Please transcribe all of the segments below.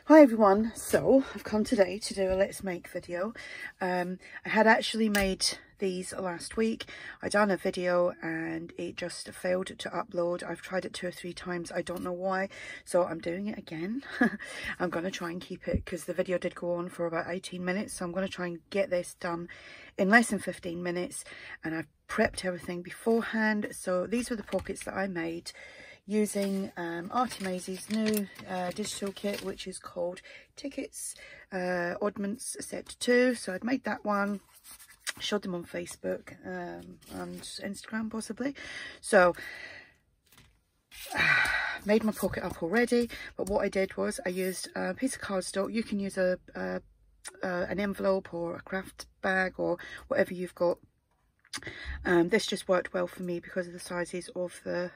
Hi everyone, so I've come today to do a let's make video. I had actually made these last week. I done a video and it just failed to upload. I've tried it 2 or 3 times, I don't know why, so I'm doing it again. I'm going to try and keep it because the video did go on for about 18 minutes, so I'm going to try and get this done in less than 15 minutes, and I've prepped everything beforehand. So these were the pockets that I made using ARTYmaze's new digital kit, which is called Tickets Oddments Set 2. So I'd made that one, showed them on Facebook and Instagram possibly. So made my pocket up already, but what I did was I used a piece of cardstock. You can use an envelope or a craft bag or whatever you've got. This just worked well for me because of the sizes of the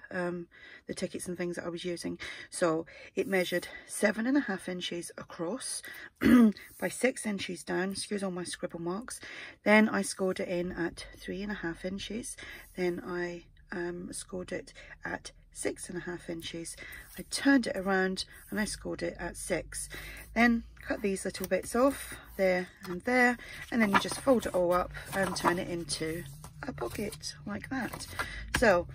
tickets and things that I was using. So it measured 7.5 inches across by 6 inches down, excuse all my scribble marks. Then I scored it in at 3.5 inches. Then I scored it at 6.5 inches. I turned it around and I scored it at 6. Then cut these little bits off there, and then you just fold it all up and turn it into a pocket like that. So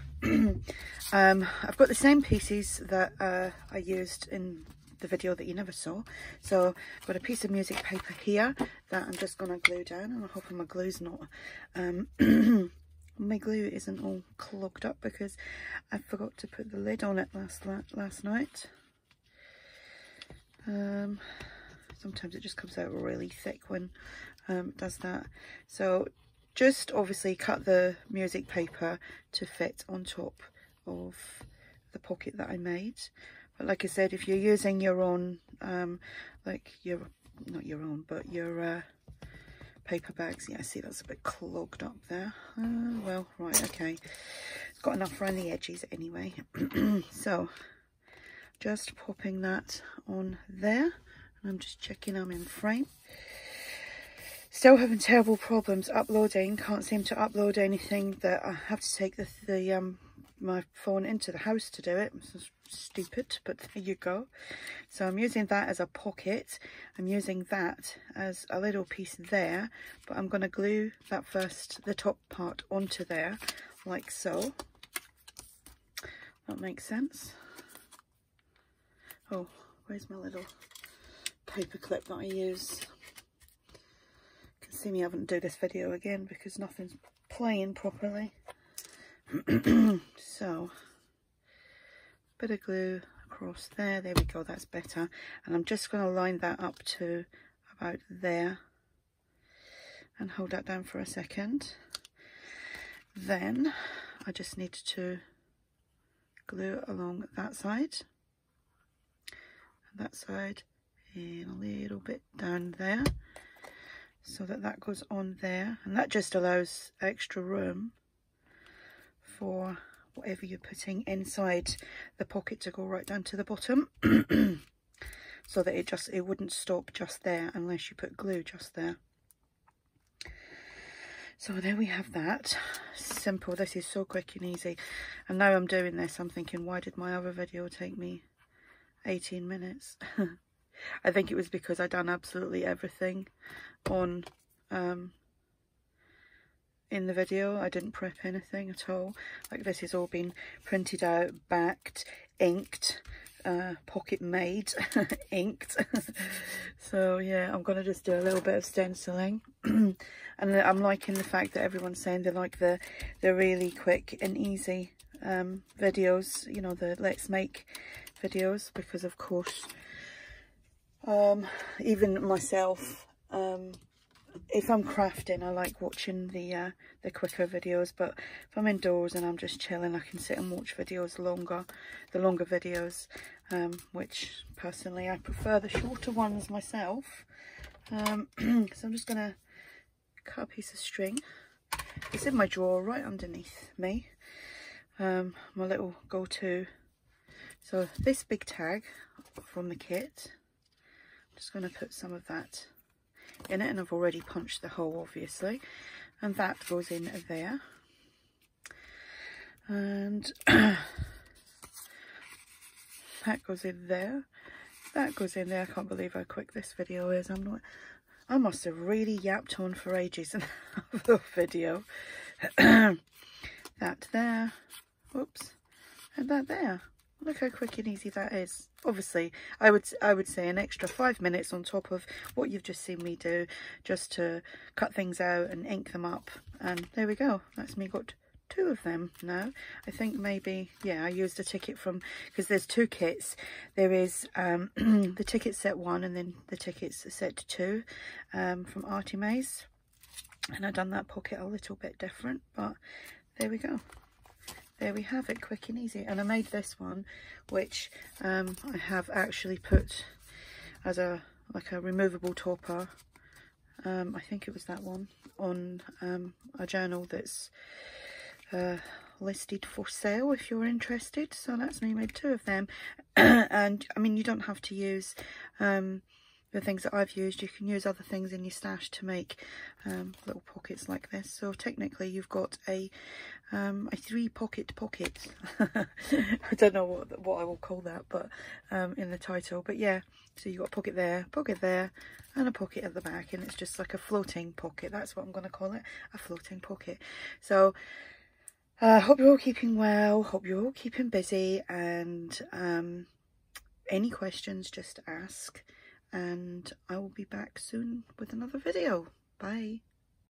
I've got the same pieces that I used in the video that you never saw. So I've got a piece of music paper here that I'm just going to glue down, and I'm hoping my glue's not my glue isn't all clogged up because I forgot to put the lid on it last night. Sometimes it just comes out really thick when it does that. So just obviously cut the music paper to fit on top of the pocket that I made. But like I said, if you're using your own, like not your own, but your paper bags, yeah, see that's a bit clogged up there. Well, right, okay. It's got enough around the edges anyway. So just popping that on there, and I'm just checking I'm in frame. Still having terrible problems uploading. Can't seem to upload anything. That I have to take my phone into the house to do it. It's stupid, but there you go. So I'm using that as a pocket. I'm using that as a little piece there, but I'm going to glue that first, the top part onto there, like so. That makes sense. Oh, where's my little paper clip that I use? See me having to do this video again because nothing's playing properly. So bit of glue across there, we go, that's better. And I'm just going to line that up to about there and hold that down for a second. Then I just need to glue along that side and that side, and a little bit down there, so that goes on there, and that just allows extra room for whatever you're putting inside the pocket to go right down to the bottom. So that it wouldn't stop just there unless you put glue just there. So there we have that. Simple. This is so quick and easy. And now I'm doing this, I'm thinking, why did my other video take me 18 minutes? I think it was because I done absolutely everything on in the video. I didn't prep anything at all. Like, this has all been printed out, backed, inked, pocket made, inked. So yeah, I'm gonna just do a little bit of stenciling. And I'm liking the fact that everyone's saying they like the really quick and easy videos, you know, the let's make videos, because of course even myself, if I'm crafting, I like watching the quicker videos, but if I'm indoors and I'm just chilling, I can sit and watch videos the longer videos, which personally I prefer the shorter ones myself. So I'm just gonna cut a piece of string. It's in my drawer right underneath me, my little go-to. So this big tag from the kit, I'm just going to put some of that in it, and I've already punched the hole obviously, and that goes in there, and that goes in there, that goes in there. I can't believe how quick this video is. I must have really yapped on for ages in the video. That there, whoops, and that there. Look how quick and easy that is. Obviously, I would say an extra 5 minutes on top of what you've just seen me do, just to cut things out and ink them up. And there we go. That's me got 2 of them now. I think maybe, yeah, I used a ticket from, because there's 2 kits. There is the ticket set 1 and then the tickets set 2 from ARTYmaze. And I've done that pocket a little bit different, but there we go. There we have it, quick and easy. And I made this one, which I have actually put as like a removable topper. I think it was that one on a journal that's listed for sale if you're interested. So that's me, made 2 of them. And I mean, you don't have to use the things that I've used. You can use other things in your stash to make little pockets like this. So technically you've got a 3-pocket pocket. I don't know what I will call that, but in the title. But yeah, so you've got a pocket there, and a pocket at the back, and it's just like a floating pocket. That's what I'm going to call it, a floating pocket. So hope you're all keeping well, hope you're all keeping busy, and any questions, just ask. And I will be back soon with another video. Bye.